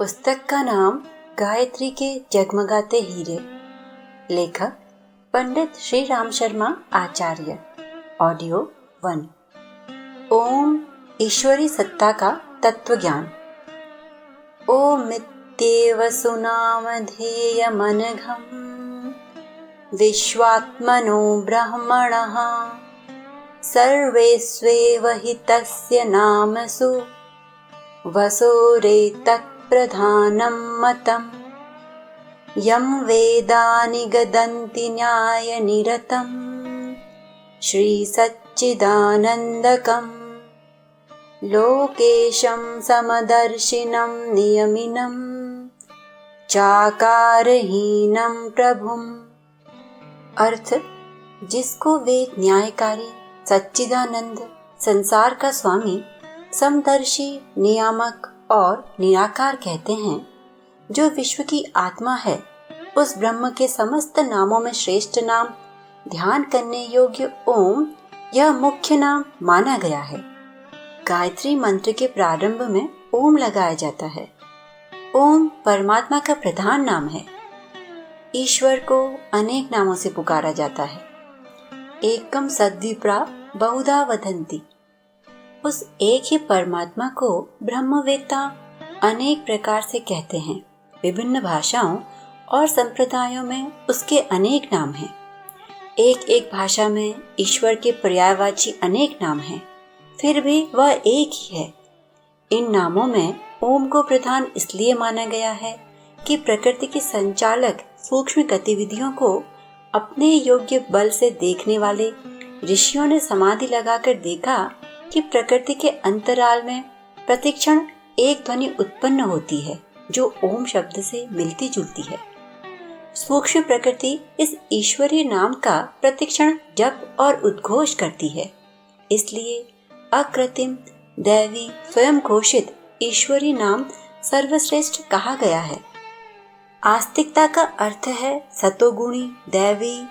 पुस्तक का नाम गायत्री के जगमगाते हीरे। लेखक पंडित श्री राम शर्मा आचार्य। ऑडियो 1। ओम ईश्वरी सत्ता का तत्व ज्ञान। ओमित्येव सुनामधेयमनघम् विश्वात्मनो ब्रह्मणः सर्वेष्वेव हि तस्य नामसु वसोरेतत् प्रधानं मतम् यं वेदानि गदन्ति न्यायनिरतम् श्रीसच्चिदानन्दकम् लोकेशं समदर्शिनं नियमिनं चाकारहीनं प्रभुम्। अर्थ, जिसको वेद न्यायकारी सच्चिदानंद संसार का स्वामी समदर्शी नियामक और निराकार कहते हैं, जो विश्व की आत्मा है, उस ब्रह्म के समस्त नामों में श्रेष्ठ नाम ध्यान करने योग्य ओम यह मुख्य नाम माना गया है। गायत्री मंत्र के प्रारंभ में ओम लगाया जाता है। ओम परमात्मा का प्रधान नाम है। ईश्वर को अनेक नामों से पुकारा जाता है। एकम सद्विप्रा बहुधा वदन्ति। उस एक ही परमात्मा को ब्रह्मवेत्ता अनेक प्रकार से कहते हैं। विभिन्न भाषाओं और संप्रदायों में उसके अनेक नाम हैं। एक एक भाषा में ईश्वर के पर्यायवाची अनेक नाम हैं, फिर भी वह एक ही है। इन नामों में ओम को प्रधान इसलिए माना गया है कि प्रकृति की संचालक सूक्ष्म गतिविधियों को अपने योग्य बल से देखने वाले ऋषियों ने समाधि लगाकर देखा कि प्रकृति के अंतराल में प्रतिक्षण एक ध्वनि उत्पन्न होती है जो ओम शब्द से मिलती जुलती है। सूक्ष्म प्रकृति इस ईश्वरीय नाम का प्रतिक्षण जप और उद्घोष करती है। इसलिए अकृत्रिम दैवी स्वयं घोषित ईश्वरीय नाम सर्वश्रेष्ठ कहा गया है। आस्तिकता का अर्थ है सतोगुणी दैवी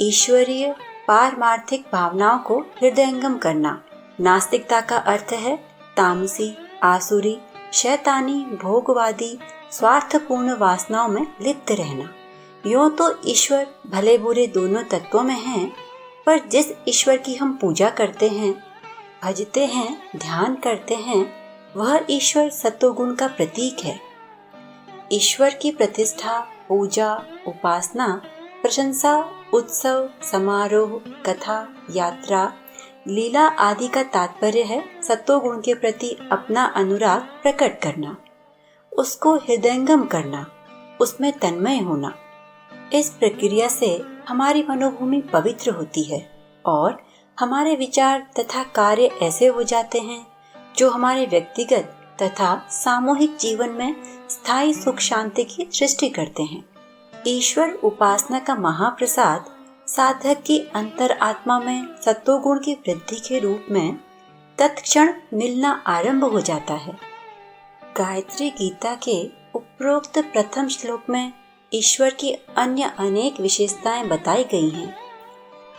ईश्वरीय पारमार्थिक भावनाओं को हृदयंगम करना। नास्तिकता का अर्थ है तामसी आसुरी शैतानी भोगवादी स्वार्थपूर्ण वासनाओं में लिप्त रहना। यूं तो ईश्वर भले बुरे दोनों तत्वों में हैं, पर जिस ईश्वर की हम पूजा करते हैं, भजते हैं, ध्यान करते हैं, वह ईश्वर सत्वगुण का प्रतीक है। ईश्वर की प्रतिष्ठा, पूजा, उपासना, प्रशंसा, उत्सव, समारोह, कथा, यात्रा, लीला आदि का तात्पर्य है सत्वगुण के प्रति अपना अनुराग प्रकट करना, उसको हृदयंगम करना, उसमें तन्मय होना। इस प्रक्रिया से हमारी मनोभूमि पवित्र होती है और हमारे विचार तथा कार्य ऐसे हो जाते हैं जो हमारे व्यक्तिगत तथा सामूहिक जीवन में स्थायी सुख शांति की सृष्टि करते हैं। ईश्वर उपासना का महाप्रसाद साधक की अंतर आत्मा में सत्वगुण की वृद्धि के रूप में तत्क्षण मिलना आरंभ हो जाता है। गायत्री गीता के उपरोक्त प्रथम श्लोक में ईश्वर की अन्य अनेक विशेषताएं बताई गई हैं।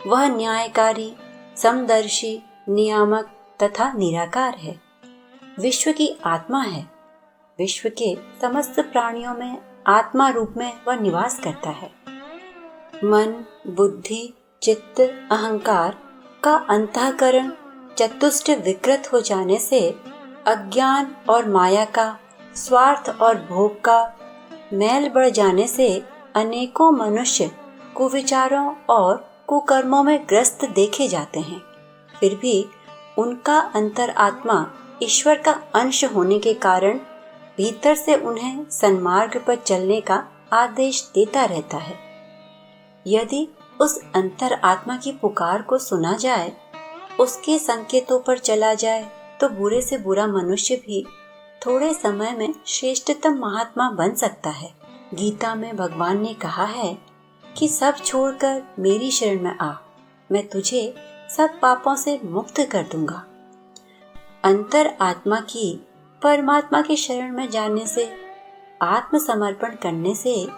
वह न्यायकारी, समदर्शी, नियामक तथा निराकार है। विश्व की आत्मा है। विश्व के समस्त प्राणियों में आत्मा रूप में वह निवास करता है। मन, बुद्धि, चित्त, अहंकार का अंतःकरण चतुष्ट विकृत हो जाने से अज्ञान और माया का, स्वार्थ और भोग का मैल बढ़ जाने से अनेकों मनुष्य कुविचारों और कुकर्मों में ग्रस्त देखे जाते हैं। फिर भी उनका अंतरात्मा ईश्वर का अंश होने के कारण भीतर से उन्हें सन्मार्ग पर चलने का आदेश देता रहता है। यदि उस अंतर आत्मा की पुकार को सुना जाए, उसके संकेतों पर चला जाए, तो बुरे से बुरा मनुष्य भी थोड़े समय में श्रेष्ठतम महात्मा बन सकता है। गीता में भगवान ने कहा है कि सब छोड़कर मेरी शरण में आ, मैं तुझे सब पापों से मुक्त कर दूंगा। अंतर आत्मा की परमात्मा की शरण में जाने से, आत्मसमर्पण करने से,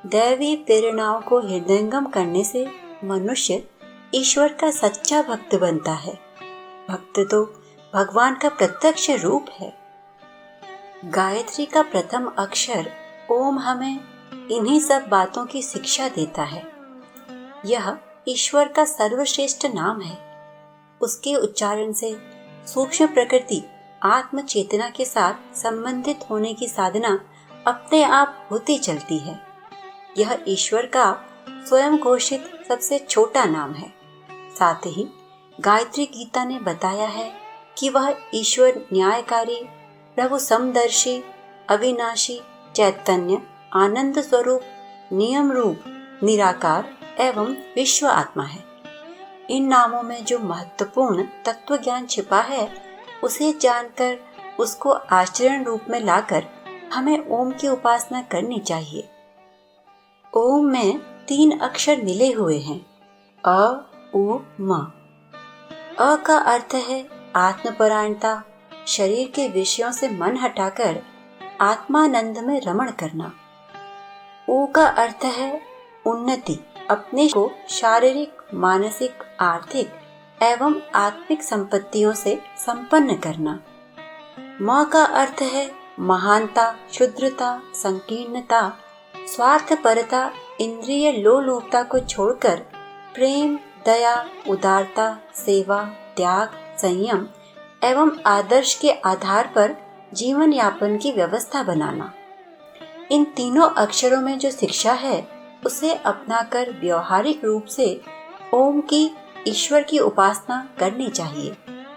दैवी प्रेरणाओं को हृदयंगम करने से मनुष्य ईश्वर का सच्चा भक्त बनता है। भक्त तो भगवान का प्रत्यक्ष रूप है। गायत्री का प्रथम अक्षर ओम हमें इन्हीं सब बातों की शिक्षा देता है। यह ईश्वर का सर्वश्रेष्ठ नाम है। उसके उच्चारण से सूक्ष्म प्रकृति आत्म चेतना के साथ संबंधित होने की साधना अपने आप होती चलती है। यह ईश्वर का स्वयं घोषित सबसे छोटा नाम है। साथ ही गायत्री गीता ने बताया है कि वह ईश्वर न्यायकारी, प्रभु समदर्शी, अविनाशी, चैतन्य, आनंद स्वरूप, नियम रूप, निराकार एवं विश्व आत्मा है। इन नामों में जो महत्वपूर्ण तत्व ज्ञान छिपा है, उसे जानकर उसको आचरण रूप में लाकर हमें ओम की उपासना करनी चाहिए। ओम में 3 अक्षर मिले हुए हैं, अ, उ, म। अ का अर्थ है आत्मपरायणता, शरीर के विषयों से मन हटाकर आत्मानंद में रमण करना। उ का अर्थ है उन्नति, अपने को शारीरिक, मानसिक, आर्थिक एवं आत्मिक संपत्तियों से संपन्न करना। म का अर्थ है महानता, शुद्रता, संकीर्णता, स्वार्थपरता, इंद्रिय लोलुपता को छोड़कर प्रेम, दया, उदारता, सेवा, त्याग, संयम एवं आदर्श के आधार पर जीवन यापन की व्यवस्था बनाना। इन तीनों अक्षरों में जो शिक्षा है, उसे अपनाकर व्यवहारिक रूप से ओम की, ईश्वर की उपासना करनी चाहिए।